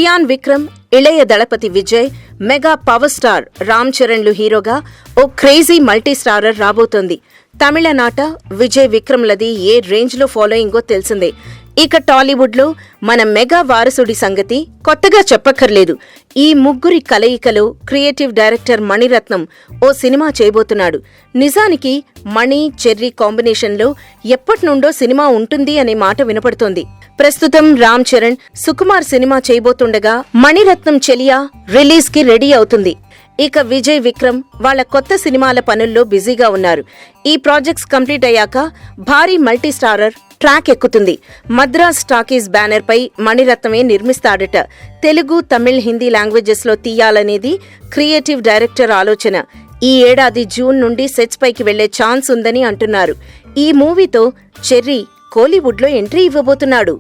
Chiyaan Vikram, Ilaya Thalapathy Vijay, mega power star Ram చరణ్లు హీరోగా ఓ క్రేజీ మల్టీ స్టారర్ రాబోతోంది. తమిళనాట విజయ్ విక్రమ్లది ఏ రేంజ్లో ఫాలోయింగో తెలిసిందే. ఇక టాలీవుడ్లో మన మెగా వారసుడి సంగతి కొత్తగా చెప్పక్కర్లేదు. ఈ ముగ్గురి కలయికలో క్రియేటివ్ డైరెక్టర్ మణిరత్నం ఓ సినిమా చేయబోతున్నాడు. నిజానికి మణి, చెర్రీ కాంబినేషన్లో ఎప్పటినుండో సినిమా ఉంటుంది అనే మాట వినపడుతోంది. ప్రస్తుతం రామ్ చరణ్, సుకుమార్ సినిమా చేయబోతుండగా మణిరత్నం చెలియా రిలీజ్ కి రెడీ అవుతుంది. ఇక విజయ్ విక్రమ్ వాళ్ల కొత్త సినిమాల పనుల్లో బిజీగా ఉన్నారు. ఈ ప్రాజెక్ట్స్ కంప్లీట్ అయ్యాక భారీ మల్టీ స్టారర్ ట్రాక్ ఎక్కుతుంది. మద్రాస్ టాకీస్ బ్యానర్ పై మణిరత్నమే నిర్మిస్తాడట. తెలుగు, తమిళ్, హిందీ లాంగ్వేజెస్ లో తీయాలనేది క్రియేటివ్ డైరెక్టర్ ఆలోచన. ఈ ఏడాది జూన్ నుండి సెట్స్ పైకి వెళ్లే ఛాన్స్ ఉందని అంటున్నారు. ఈ మూవీతో చెర్రీ కోలీవుడ్ లో ఎంట్రీ ఇవ్వబోతున్నాడు.